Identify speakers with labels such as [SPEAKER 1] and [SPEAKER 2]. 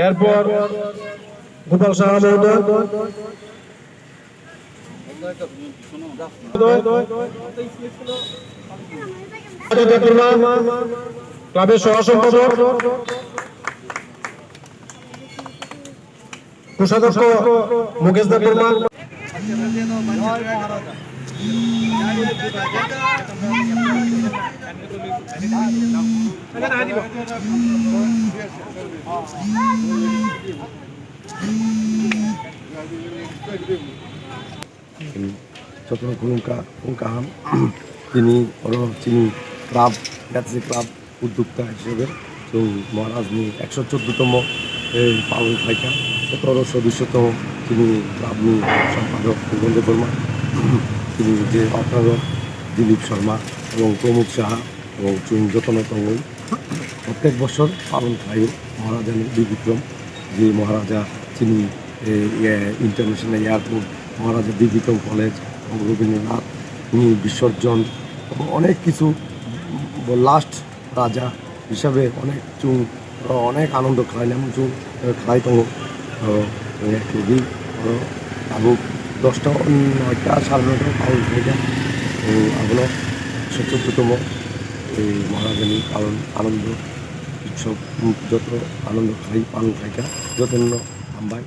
[SPEAKER 1] এরপর গোপাল সাহা মহোদয়, ক্লাবের সহ সম্পাদক, কোষাধ্যক্ষ মুকেশ দেববর্মা,
[SPEAKER 2] চতুর্থ কুঙ্কাহাম, তিনি চিনি ক্লাব গ্যাটসি ক্লাব উদ্যোক্তা হিসেবে এবং মহারাজ নিয়ে 114তম পালন থাকা 17 সদস্যতম তিনি ক্লাব নিয়ে সম্পাদক ভূপেন্দ্র বর্মা, তিনি যে অধ্যাপক দিলীপ শর্মা এবং প্রমোদ সাহা এবং যতনতম প্রত্যেক বছর পালন খায় মহারাজা বিবিক্রম, যে মহারাজা তিনি ইন্টারন্যাশনাল এয়ারপোর্ট, মহারাজা বিবিক্রম কলেজ এবং রবীন্দ্রনাথ বিসর্জন এবং অনেক কিছু লাস্ট রাজা হিসাবে অনেক আনন্দ খাইলাম খাইতম খুবই আবু 10টা 9টা 9:30 পালন খাইটা আগুলো 114তম এই মহারাজানী পালন আনন্দ উৎসব যত আনন্দ খাই পালন খাইটা যত হামবাই।